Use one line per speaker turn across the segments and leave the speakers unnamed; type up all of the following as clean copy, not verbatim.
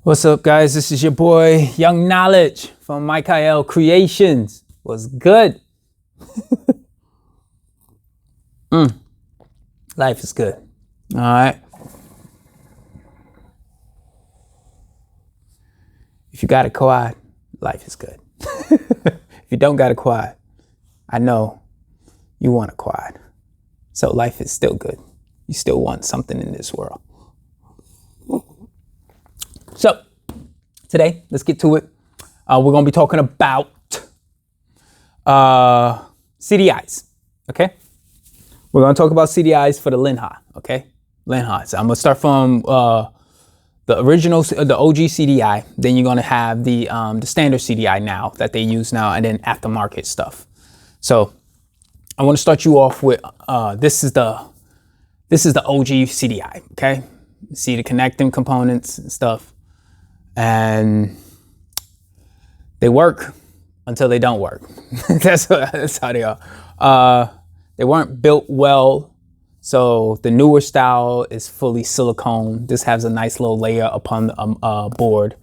What's up, guys? This is your boy Young Knowledge from Michael Creations. What's good? Life is good. All right. If you got a quad, life is good. If you don't got a quad, I know you want a quad. So life is still good. You still want something in this world. So today, let's get to it. We're going to be talking about CDIs, okay? We're going to talk about CDIs for the Linhai, okay? Linhai. So I'm going to start from the original, the OG CDI. Then you're going to have the standard CDI now that they use now, and then aftermarket stuff. So I want to start you off with this is the OG CDI, okay? See the connecting components and stuff. And they work until they don't work. that's how they are. They weren't built well. So the newer style is fully silicone. This has a nice little layer upon the board.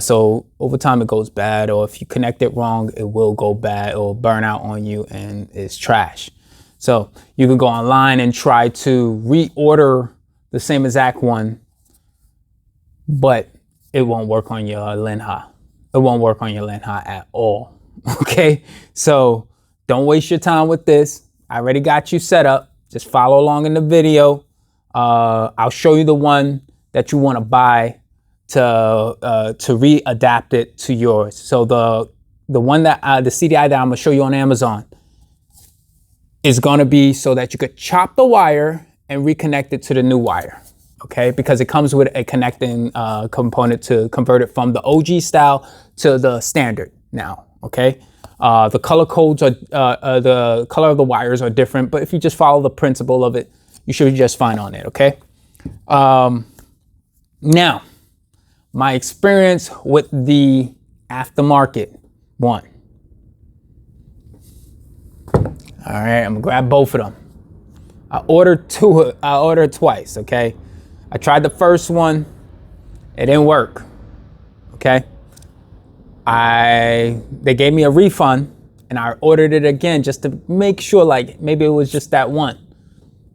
So over time it goes bad, or if you connect it wrong, it will go bad or burn out on you and it's trash. So you can go online and try to reorder the same exact one, but it won't work on your Linhai. It won't work on your Linhai at all. Okay, so don't waste your time with this. I already got you set up. Just follow along in the video. I'll show you the one that you want to buy to readapt it to yours. So the one that the CDI that I'm gonna show you on Amazon is gonna be so that you could chop the wire and reconnect it to the new wire. Okay, because it comes with a connecting component to convert it from the OG style to the standard now. Okay, the color codes are the color of the wires are different, but if you just follow the principle of it, you should be just fine on it. Okay. Now, my experience with the aftermarket one. All right, I'm gonna grab both of them. I ordered twice. Okay. I tried the first one, it didn't work, okay? They gave me a refund and I ordered it again just to make sure, like maybe it was just that one.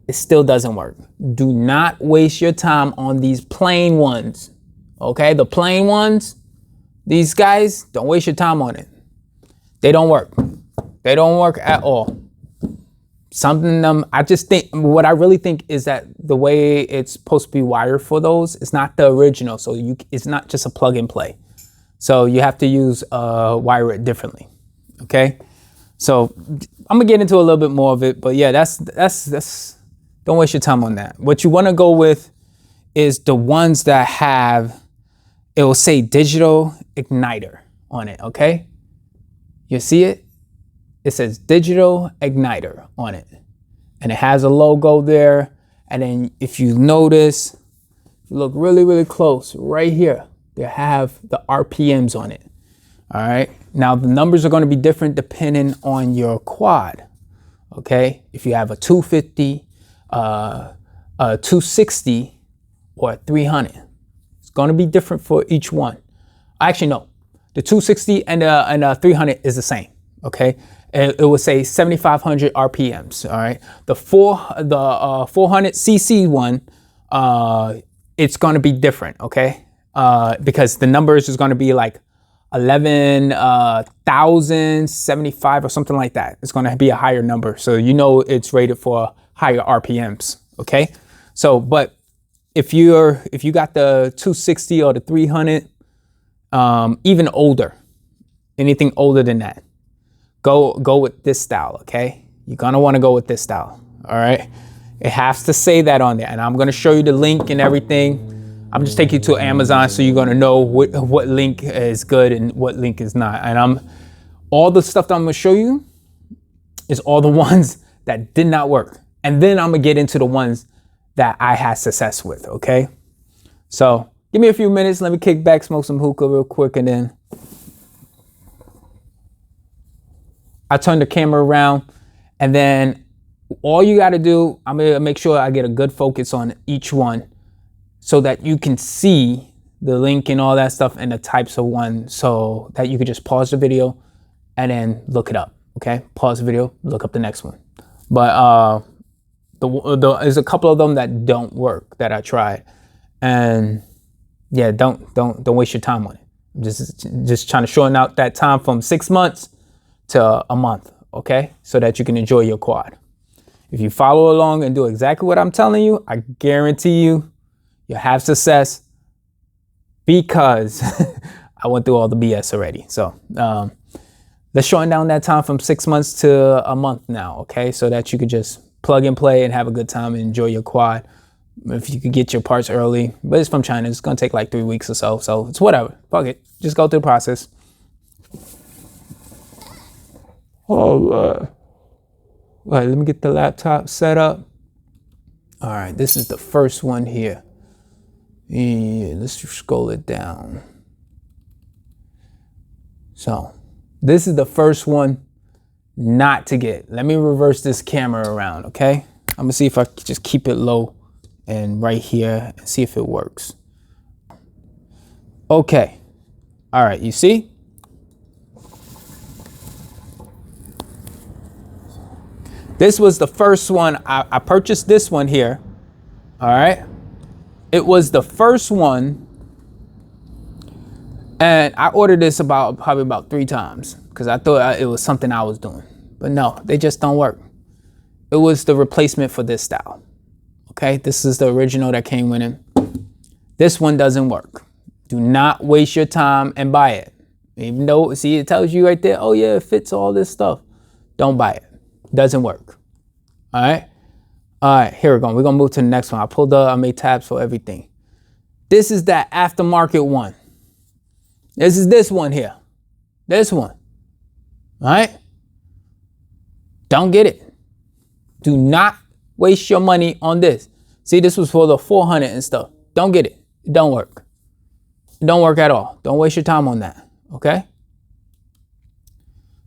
It still doesn't work. Do not waste your time on these plain ones, okay? The plain ones, these guys, don't waste your time on it. They don't work. They don't work at all. I just think what I really think is that the way it's supposed to be wired for those is not the original. So it's not just a plug and play. So you have to use wire it differently. Okay. So I'm gonna get into a little bit more of it, but yeah, that's don't waste your time on that. What you want to go with is the ones that have, it will say digital igniter on it. Okay. You see it? It says digital igniter on it, and it has a logo there. And then if you notice, if you look really, really close right here, they have the RPMs on it. All right. Now the numbers are going to be different depending on your quad. Okay. If you have a 250, a 260, or a 300, it's going to be different for each one. Actually, no, the 260 and a 300 is the same. Okay. It will say 7,500 RPMs. All right. The 400 cc one, it's going to be different. Okay. Because the numbers is going to be like 11,075 or something like that. It's going to be a higher number. So, you know, it's rated for higher RPMs. Okay. So, but if you got the 260 or the 300, even older, anything older than that, go with this style, okay? You're gonna wanna go with this style, all right? It has to say that on there, and I'm gonna show you the link and everything. I'm just taking you to Amazon so you're gonna know what link is good and what link is not. And all the stuff that I'm gonna show you is all the ones that did not work. And then I'm gonna get into the ones that I had success with, okay? So give me a few minutes, let me kick back, smoke some hookah real quick, and then I turn the camera around, and then all you got to do, I'm going to make sure I get a good focus on each one so that you can see the link and all that stuff and the types of one so that you could just pause the video and then look it up. Okay, pause the video, look up the next one. But there's a couple of them that don't work that I tried, and yeah, don't waste your time on it. I'm just trying to shorten out that time from 6 months to a month. Okay, so that you can enjoy your quad. If you follow along and do exactly what I'm telling you, I guarantee you'll have success, because I went through all the BS already. So let's shorten down that time from 6 months to a month now, okay? So that you could just plug and play and have a good time and enjoy your quad. If you could get your parts early, but it's from China, it's gonna take like 3 weeks or so. So it's whatever, fuck it. Just go through the process. All right, let me get the laptop set up. All right, this is the first one here. Yeah, let's scroll it down. So this is the first one not to get. Let me reverse this camera around, okay? I'm gonna see if I can just keep it low and right here and see if it works. Okay, all right, you see? This was the first one. I purchased this one here, all right? It was the first one, and I ordered this probably about 3 times because I thought it was something I was doing. But no, they just don't work. It was the replacement for this style, okay? This is the original that came with it. This one doesn't work. Do not waste your time and buy it. Even though, see, it tells you right there, oh yeah, it fits all this stuff. Don't buy it. Doesn't work. All right, here we go. We're gonna move to the next one. I made tabs for everything. This is that aftermarket one. This is this one here. This one. All right? Don't get it. Do not waste your money on this. See, this was for the 400 and stuff. Don't get it. It don't work. It don't work at all. Don't waste your time on that, okay?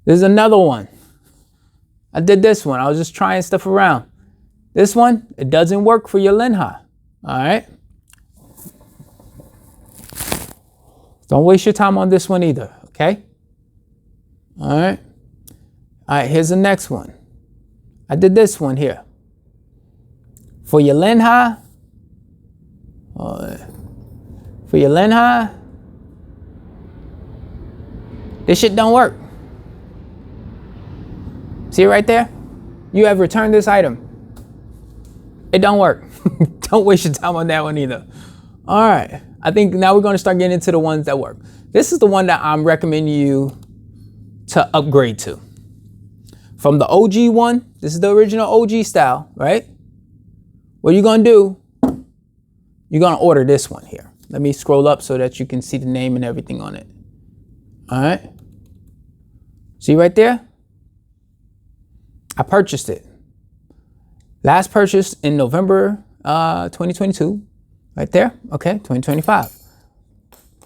There's another one. I did this one. I was just trying stuff around. This one, it doesn't work for your Linhai. All right. Don't waste your time on this one either. Okay. All right. All right. Here's the next one. I did this one here. For your Linhai. For your Linhai. This shit don't work. See it right there? You have returned this item. It don't work. Don't waste your time on that one either. All right. I think now we're going to start getting into the ones that work. This is the one that I'm recommending you to upgrade to. From the OG one, this is the original OG style, right? What you're going to do, you're going to order this one here. Let me scroll up so that you can see the name and everything on it. All right. See right there? I purchased it. Last purchase in November 2022. Right there. Okay, 2025.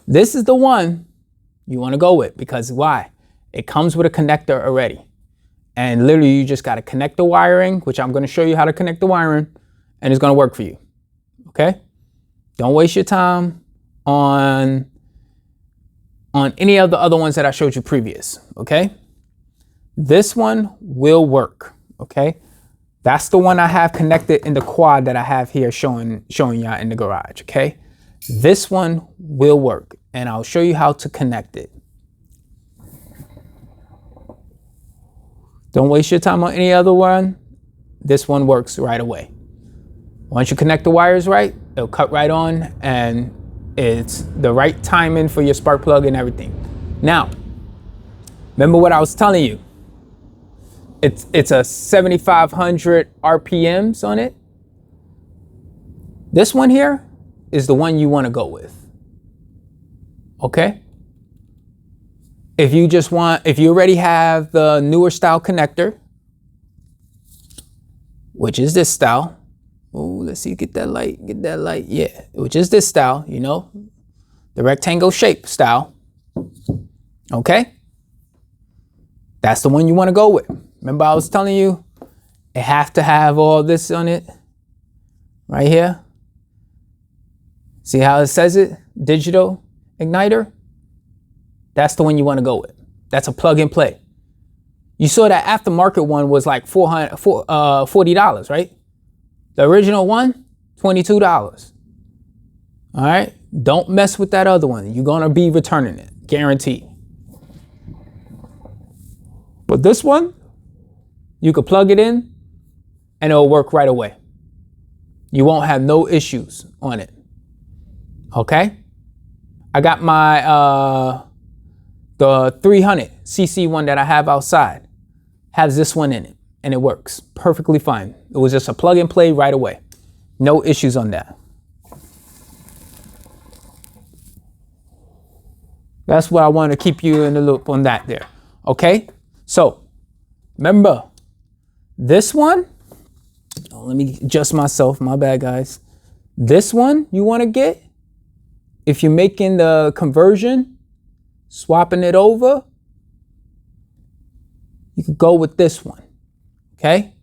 This is the one you want to go with because why? It comes with a connector already. And literally you just got to connect the wiring, which I'm going to show you how to connect the wiring, and it's going to work for you. Okay? Don't waste your time on any of the other ones that I showed you previous. Okay? This one will work, okay? That's the one I have connected in the quad that I have here showing y'all in the garage, okay? This one will work, and I'll show you how to connect it. Don't waste your time on any other one. This one works right away. Once you connect the wires right, it'll cut right on, and it's the right timing for your spark plug and everything. Now, remember what I was telling you. It's a 7,500 RPMs on it. This one here is the one you want to go with. Okay? If you already have the newer style connector, which is this style. Oh, let's see, get that light, yeah. Which is this style, you know, the rectangle shape style. Okay? That's the one you want to go with. Remember I was telling you, it have to have all this on it, right here. See how it says it? digital igniter, that's the one you want to go with. That's a plug and play. You saw that aftermarket one was like $40, right? The original one, $22. All right. Don't mess with that other one. You're going to be returning it, guaranteed. But this one, you could plug it in and it'll work right away. You won't have no issues on it. Okay. I got my, the 300cc one that I have outside has this one in it and it works perfectly fine. It was just a plug and play right away. No issues on that. That's what I want to keep you in the loop on that there. Okay. So remember this one. Oh, let me adjust myself. My bad, guys. This one you want to get if you're making the conversion, swapping it over, you could go with this one. Okay.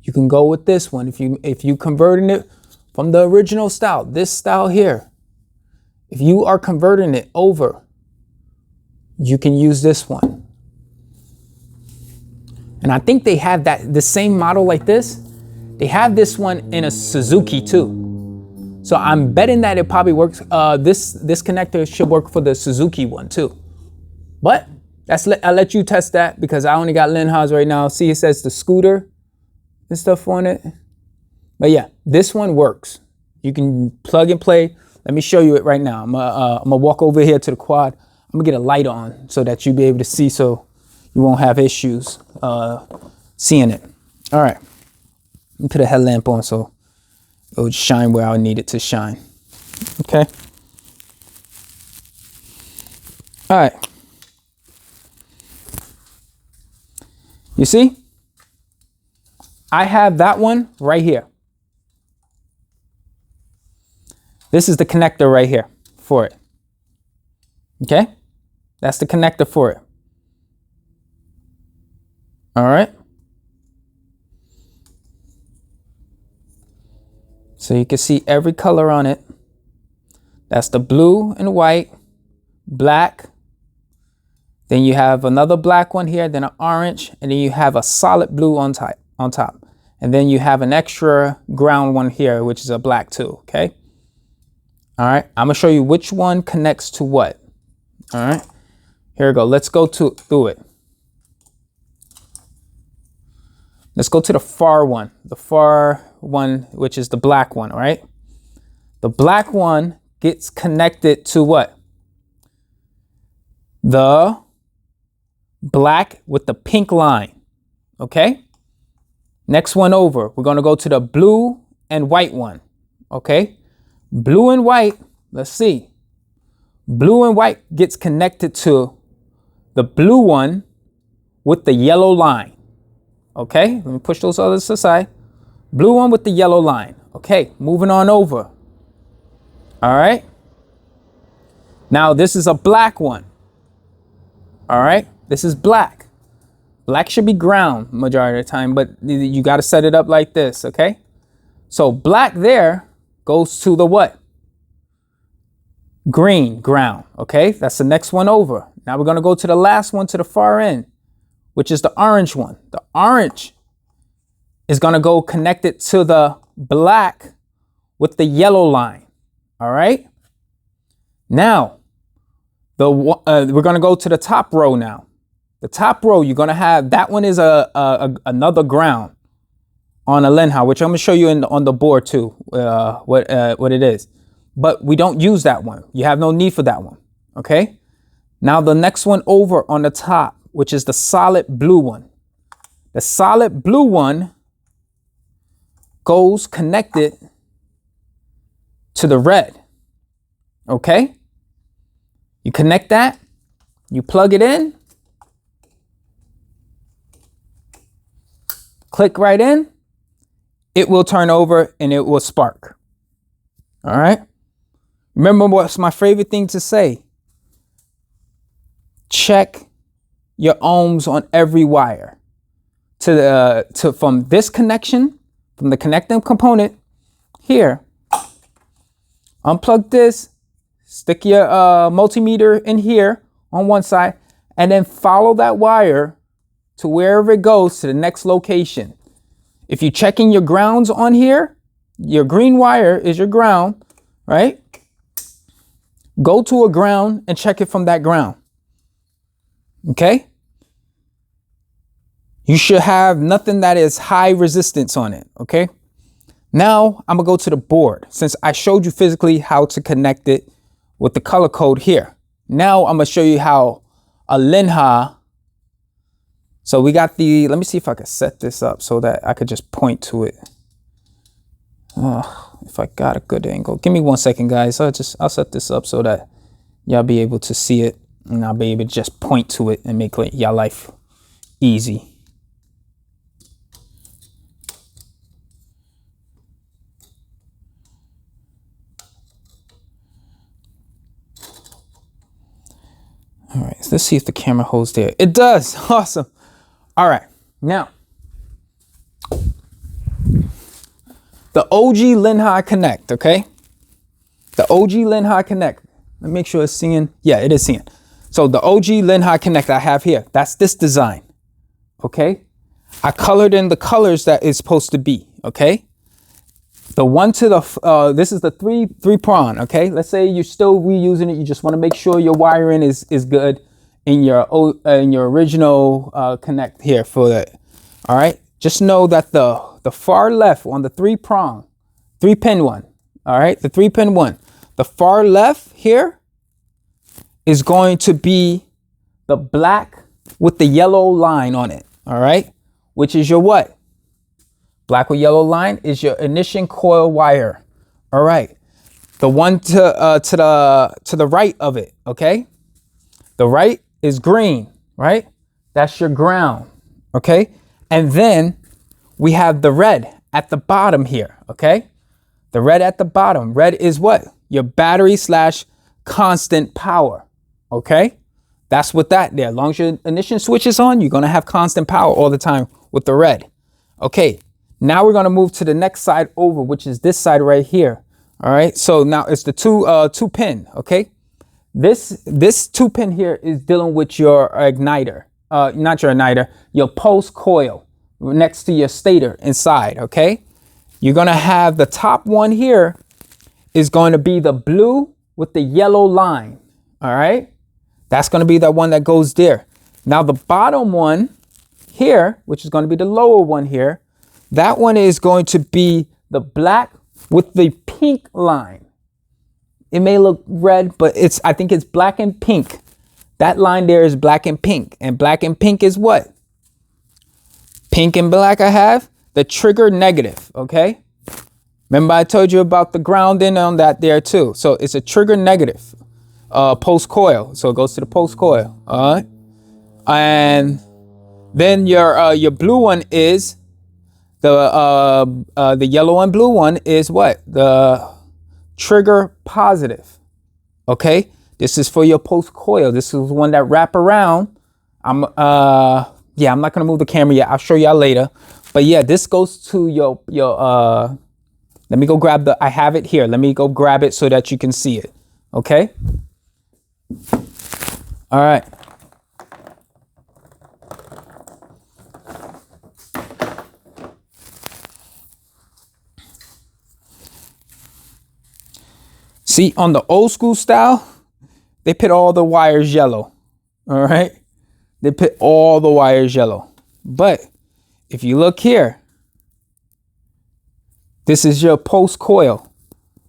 You can go with this one if you converting it from the original style, this style here. If you are converting it over, you can use this one. And I think they have the same model like this. They have this one in a Suzuki too. So I'm betting that it probably works. This connector should work for the Suzuki one too. But I'll let you test that because I only got Linhai's right now. See, it says the scooter and stuff on it. But yeah, this one works. You can plug and play. Let me show you it right now. I'm gonna walk over here to the quad. I'm gonna get a light on so that you'll be able to see, so you won't have issues seeing it. All right. Let me put a headlamp on so it would shine where I need it to shine. Okay. All right. You see? I have that one right here. This is the connector right here for it. Okay? That's the connector for it. All right. So you can see every color on it. That's the blue and white, black. Then you have another black one here, then an orange, and then you have a solid blue on top. And then you have an extra ground one here, which is a black too, okay? All right, I'm gonna show you which one connects to what. All right, here we go. Let's go through it. Let's go to the far one, which is the black one, all right? The black one gets connected to what? The black with the pink line, okay? Next one over, we're gonna go to the blue and white one, okay? Blue and white, let's see. Blue and white gets connected to the blue one with the yellow line, okay? Let me push those others aside. Blue one with the yellow line, okay? Moving on over, all right? Now this is a black one, all right? This is black. Black should be ground majority of the time, but you got to set it up like this, okay? So black there goes to the what? Green, ground, okay? That's the next one over. Now we're going to go to the last one to the far end, which is the orange one. The orange is going to go connected to the black with the yellow line, all right? Now, we're going to go to the top row now. The top row, you're going to have, that one is another ground on a Linhai, which I'm going to show you on the board too, what it is. But we don't use that one. You have no need for that one, okay? Now the next one over on the top, which is the solid blue one. The solid blue one goes connected to the red, okay? You connect that, you plug it in, click right in, it will turn over and it will spark. All right. Remember what's my favorite thing to say? Check your ohms on every wire. From this connection, from the connecting component here, unplug this Stick your multimeter in here on one side, and then follow that wire to wherever it goes to the next location. If you're checking your grounds on here, your green wire is your ground, right? Go to a ground and check it from that ground. Okay? You should have nothing that is high resistance on it. Okay? Now I'm gonna go to the board. Since I showed you physically how to connect it with the color code here. Now I'm gonna show you how a Linhai. So we got the, let me see if I can set this up so that I could just point to it. If I got a good angle. Give me 1 second, guys. I'll set this up so that y'all be able to see it, and I'll be able to just point to it and make y'all life easy. All right, so let's see if the camera holds there. It does. Awesome. All right, now the OG Linhai Connect, okay? The OG Linhai Connect. Let me make sure it's seeing. Yeah, it is seeing. So the OG Linhai Connect I have here, that's this design, okay? I colored in the colors that it's supposed to be, okay? The one to the, this is the three prong, okay? Let's say you're still reusing it. You just want to make sure your wiring is good in your original connect here for that. All right. Just know that the far left on the three pin one. All right. The 3-pin one, the far left here is going to be the black with the yellow line on it. All right. Which is your what? Black with yellow line is your ignition coil wire. All right. The one to the right of it. Okay. The right is green, right? That's your ground. Okay. And then we have the red at the bottom here. Okay. The red at the bottom. Red is what? Your battery / constant power. Okay. That's what that there. As long as your ignition switch is on, you're going to have constant power all the time with the red. Okay. Now we're going to move to the next side over, which is this side right here. All right. So now it's the two pin. Okay. This 2-pin here is dealing with your igniter, not your igniter, your pulse coil next to your stator inside. Okay. You're going to have the top one here is going to be the blue with the yellow line. All right. That's going to be the one that goes there. Now the bottom one here, which is going to be the lower one here, that one is going to be the black with the pink line. It may look red, but I think it's black and pink. That line there is black and pink. And black and pink is what? Pink and black I have the trigger negative, okay? Remember I told you about the grounding on that there too. So it's a trigger negative post coil. So it goes to the post coil, all right? And then your blue one is the yellow and blue one is what? The trigger positive. Okay. This is for your post coil. This is one that wrap around. I'm not going to move the camera yet. I'll show y'all later. But yeah, this goes to your let me go grab I have it here. Let me go grab it so that you can see it. Okay. All right. See, on the old school style, they put all the wires yellow. All right. They put all the wires yellow. But if you look here, this is your post coil.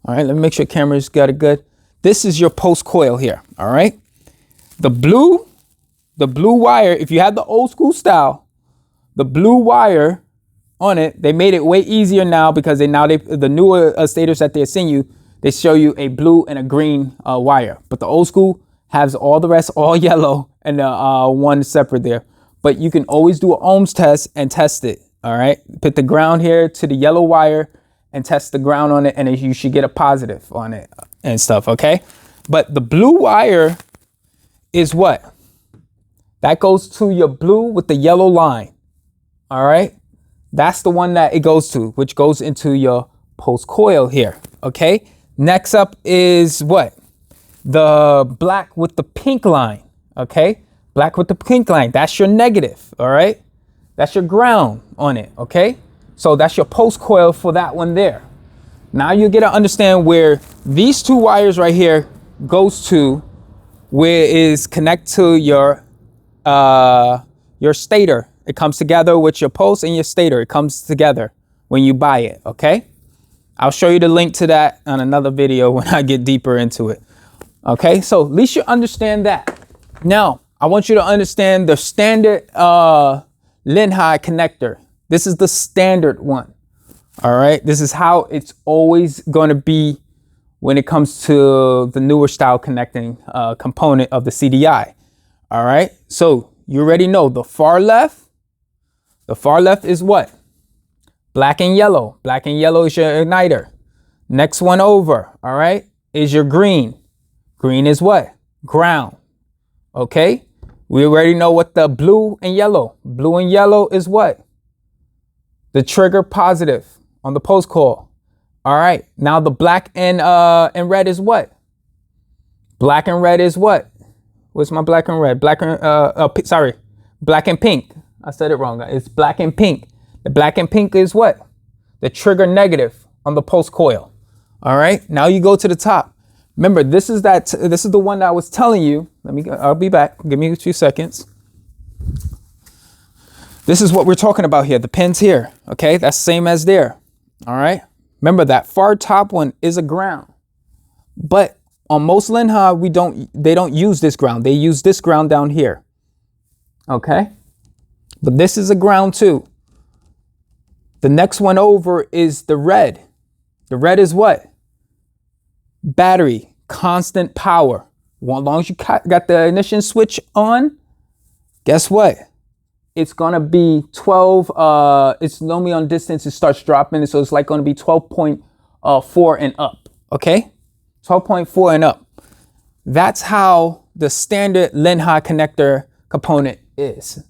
All right. Let me make sure camera's got it good. This is your post coil here. All right. The blue wire, if you have the old school style, the blue wire on it, they made it way easier now because the newer stators that they're seeing you, they show you a blue and a green wire, but the old school has all the rest all yellow and one separate there. But you can always do an ohms test and test it. All right. Put the ground here to the yellow wire and test the ground on it, and you should get a positive on it and stuff. OK, but the blue wire is what? That goes to your blue with the yellow line. All right. That's the one that it goes to, which goes into your post coil here. OK. Next up is what? the black with the pink line, okay? Black with the pink line, that's your negative, all right? That's your ground on it, okay? So that's your post coil for that one there. Now you get to understand where these two wires right here goes to, where is connect to your stator. It comes together with your post and your stator. It comes together when you buy it, okay? I'll show you the link to that on another video when I get deeper into it. Okay, so at least you understand that. Now, I want you to understand the standard Linhai connector. This is the standard one. All right, this is how it's always going to be when it comes to the newer style connecting component of the CDI. All right, so you already know the far left. The far left is what? Black and yellow. Black and yellow is your igniter. Next one over, all right, is your green. Green is what? Ground. Okay, we already know what the blue and yellow. Blue and yellow is what? The trigger positive on the post coil. All right, now the black and red is what? Black and red is what? What's my black and red? Black and sorry, black and pink. I said it wrong. It's black and pink. The black and pink is what? The trigger negative on the post coil. All right, now you go to the top. Remember, this is the one that I was telling you. I'll be back. Give me a few seconds. This is what we're talking about here. The pins here. Okay, that's same as there. All right. Remember that far top one is a ground, but on most Linhai, they don't use this ground. They use this ground down here. Okay, but this is a ground too. The next one over is the red. The red is what? Battery, constant power. Well, as long as you got the ignition switch on, guess what? It's gonna be 12. It's normally on distance, it starts dropping, so it's like gonna be 12.4 and up. Okay, 12.4 and up. That's how the standard Linhai connector component is.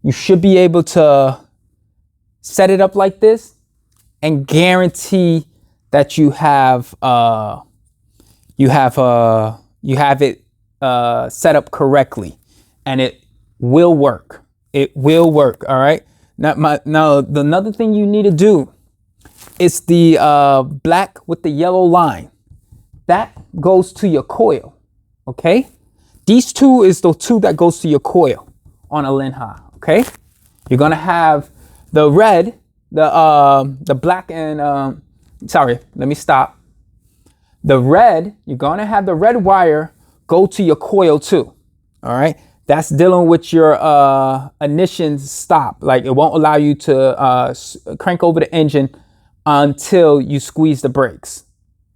You should be able to set it up like this and guarantee that you have it set up correctly, and it will work. It will work. All right. Now the another thing you need to do is the black with the yellow line. That goes to your coil. Okay. These two is the two that goes to your coil on a Linhai. Okay. You're gonna have the red, the black and sorry, let me stop. The red, you're gonna have the red wire go to your coil too. All right. That's dealing with your ignition stop. Like it won't allow you to crank over the engine until you squeeze the brakes.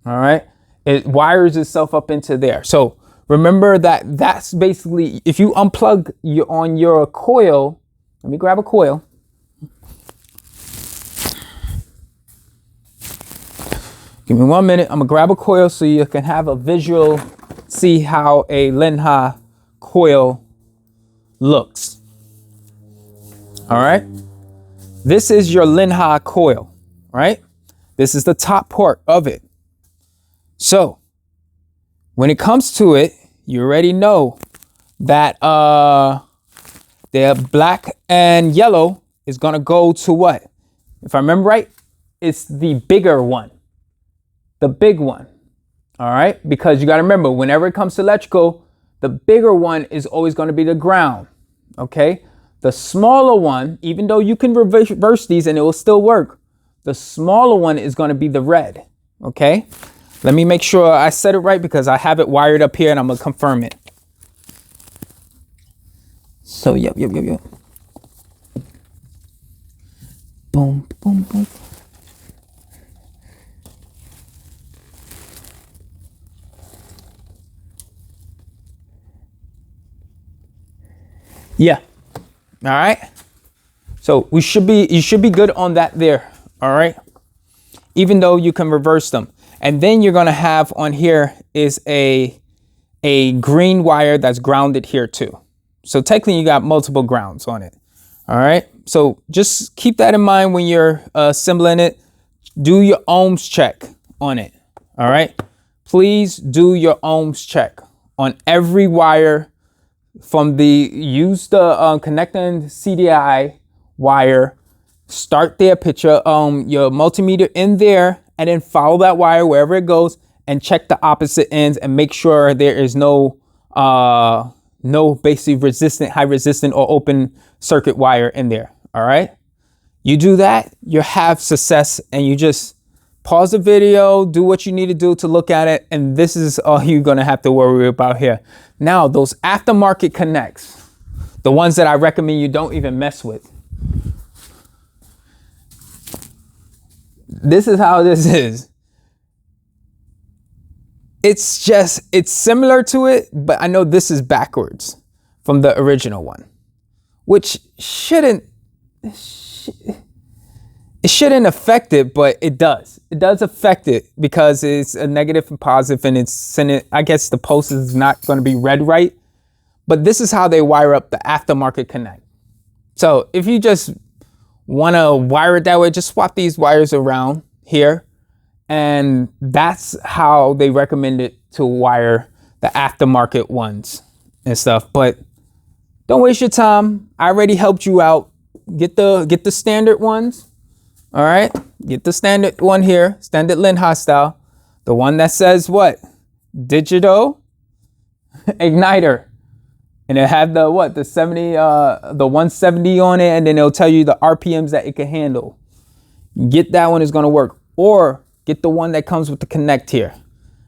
All right. It wires itself up into there. So remember that that's basically, if you unplug on your coil, let me grab a coil. Give me 1 minute. I'm gonna grab a coil so you can have a visual, see how a Linhai coil looks. All right. This is your Linhai coil, right? This is the top part of it. So when it comes to it, you already know that the black and yellow is gonna go to what? If I remember right, it's the bigger one. The big one. All right, because you got to remember, whenever it comes to electrical, the bigger one is always going to be the ground. Okay, the smaller one, even though you can reverse these and it will still work, the smaller one is going to be the red. Okay, let me make sure I said it right because I have it wired up here and I'm gonna confirm it. So yep. Boom, boom, boom. Yeah. All right. So you should be good on that there. All right. Even though you can reverse them. And then you're going to have on here is a green wire that's grounded here too. So technically you got multiple grounds on it. All right. So just keep that in mind when you're assembling it. Do your ohms check on it. All right. please do your ohms check on every wire from use the connecting CDI wire. Start there, put your multimeter in there, and then follow that wire wherever it goes and check the opposite ends and make sure there is no basically high resistant or open circuit wire in there. All right. You do that, you have success, and you just pause the video, do what you need to do to look at it, and this is all you're gonna have to worry about here. Now, those aftermarket connects, the ones that I recommend you don't even mess with. This is how this is. It's similar to it, but I know this is backwards from the original one, which shouldn't affect it, but it does. It does affect it because it's a negative and positive, and it's sending. I guess the pulse is not going to be read right, but this is how they wire up the aftermarket connect. So if you just want to wire it that way, just swap these wires around here, and that's how they recommend it to wire the aftermarket ones and stuff. But don't waste your time. I already helped you out. Get the standard ones. All right, get the standard one here, standard Linhai style. The one that says what? Digital igniter. And it have the 170 on it, and then it'll tell you the RPMs that it can handle. Get that one, is gonna work. Or get the one that comes with the connect here.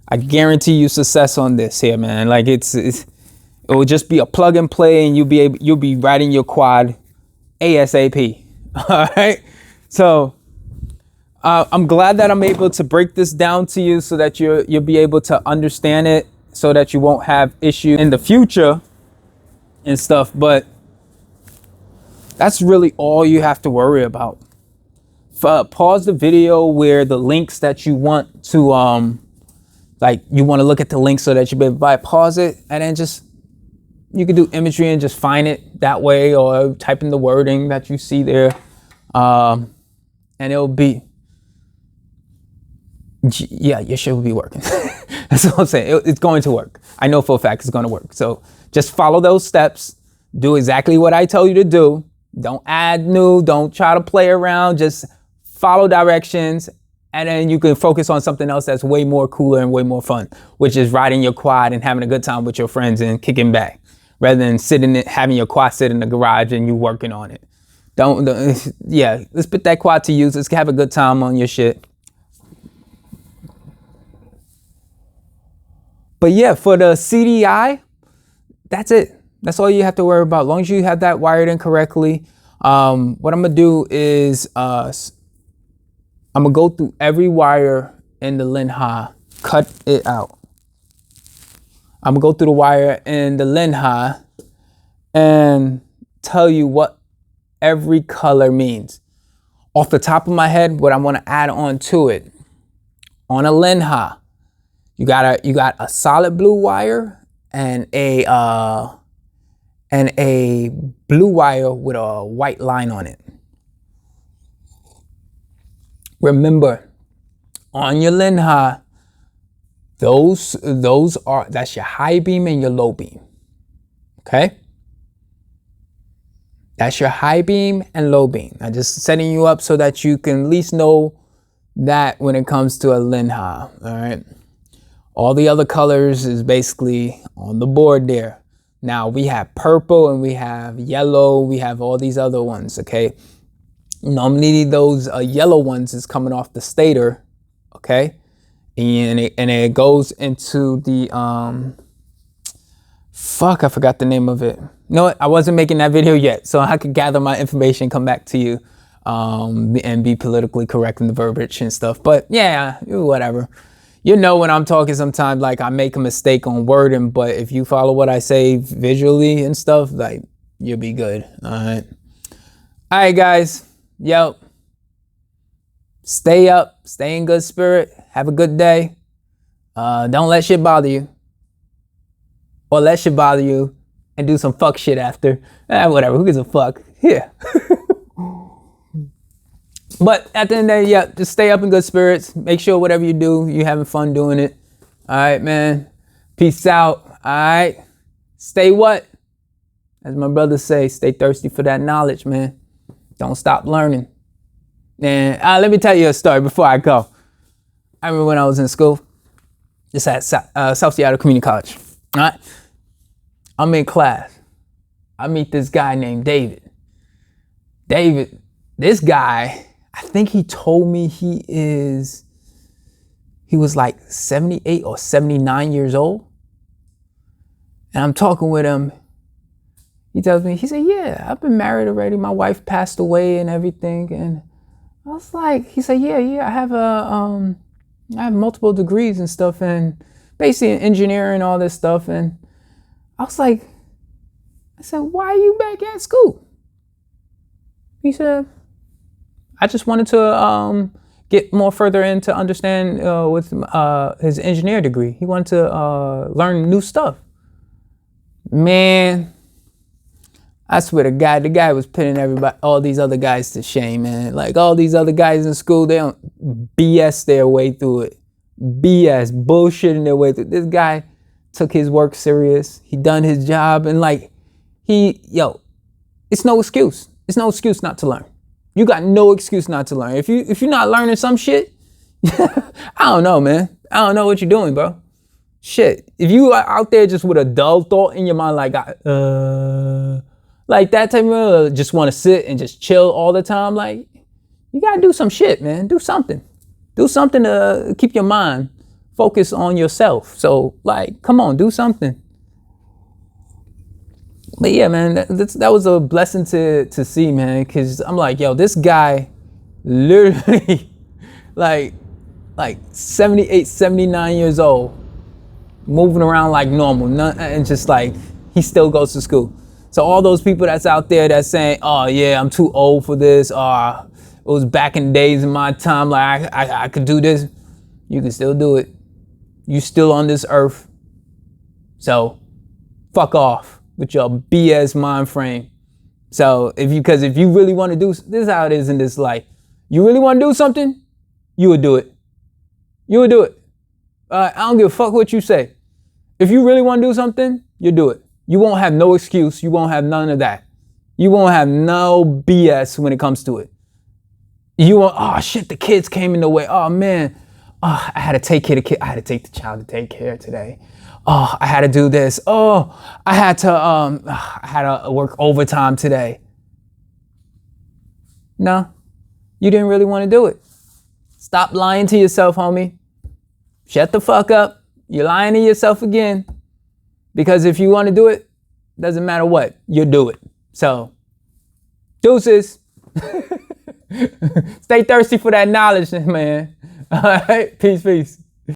I guarantee you success on this here, man. Like it will just be a plug and play, and you'll be riding your quad ASAP. All right. So I'm glad that I'm able to break this down to you so that you'll be able to understand it, so that you won't have issues in the future and stuff. But that's really all you have to worry about. Pause the video where the links that you want to you want to look at the link so that you be able to buy. Pause it, and then you can do imagery and just find it that way, or type in the wording that you see there, and it'll be, yeah, your shit will be working. That's what I'm saying. It's going to work. I know for a fact it's going to work. So just follow those steps. Do exactly what I tell you to do. Don't add new. Don't try to play around. Just follow directions, and then you can focus on something else that's way more cooler and way more fun, which is riding your quad and having a good time with your friends and kicking back, rather than having your quad sit in the garage and you working on it. Yeah, let's put that quad to use. Let's have a good time on your shit. But yeah, for the CDI, that's it. That's all you have to worry about. As long as you have that wired in correctly. What I'm gonna do is I'm gonna go through every wire in the Linhai, cut it out. I'm gonna go through the wire in the Linhai and tell you what every color means. Off the top of my head, what I want to add on to it. On a Linhai, you got a solid blue wire and a blue wire with a white line on it. Remember, on your Linhai, that's your high beam and your low beam. Okay? That's your high beam and low beam. I'm just setting you up so that you can at least know that when it comes to a Linhai. All right. All the other colors is basically on the board there. Now we have purple and we have yellow. We have all these other ones. Okay. Normally those yellow ones is coming off the stator. Okay. And it goes into the I forgot the name of it. No, I wasn't making that video yet, so I could gather my information, come back to you, and be politically correct in the verbiage and stuff. But yeah, whatever. You know, when I'm talking, sometimes like I make a mistake on wording, but if you follow what I say visually and stuff, like you'll be good. All right, guys. Yo, stay up, stay in good spirit, have a good day. Don't let shit bother you, or let shit bother you and do some fuck shit after. Whatever, who gives a fuck? Yeah. But at the end of the day, yeah, just stay up in good spirits. Make sure whatever you do, you're having fun doing it. All right, man. Peace out. All right. Stay what? As my brothers say, stay thirsty for that knowledge, man. Don't stop learning. And let me tell you a story before I go. I remember when I was in school, just at South Seattle Community College. All right. I'm in class. I meet this guy named David. David, this guy, I think he told me he was like 78 or 79 years old. And I'm talking with him. He tells me, he said, yeah, I've been married already. My wife passed away and everything. And I was like, he said, yeah, I have I have multiple degrees and stuff, and basically in engineering and all this stuff. And I said, why are you back at school? He said, I just wanted to get more further into understand with his engineer degree. He wanted to learn new stuff. Man, I swear to God, the guy was putting all these other guys to shame, man. Like all these other guys in school, they don't BS their way through it. BS, bullshitting their way through. This guy took his work serious. He done his job, and like it's no excuse. It's no excuse not to learn. You got no excuse not to learn. If you're not learning some shit, I don't know, man. I don't know what you're doing, bro. Shit. If you are out there just with a dull thought in your mind, like that type of just want to sit and just chill all the time, like you gotta do some shit, man. Do something. Do something to keep your mind focused on yourself. So like, come on, do something. But yeah, man, that was a blessing to see, man, because I'm like, yo, this guy literally like 78, 79 years old, moving around like normal, and just like he still goes to school. So all those people that's out there that's saying, oh yeah, I'm too old for this, or it was back in the days in my time, like I could do this, you can still do it. You still on this earth. So fuck off with your BS mind frame. So if you really want to do, this is how it is in this life. You really want to do something, you would do it. You would do it. I don't give a fuck what you say. If you really want to do something, you do it. You won't have no excuse. You won't have none of that. You won't have no BS when it comes to it. You won't, oh shit, the kids came in the way. Oh man, oh, I had to take care of the kid. I had to take the child to take care today. Oh, I had to do this. Oh, I had to work overtime today. No, you didn't really want to do it. Stop lying to yourself, homie. Shut the fuck up. You're lying to yourself again. Because if you want to do it, doesn't matter what, you'll do it. So, deuces. Stay thirsty for that knowledge, man. All right, peace.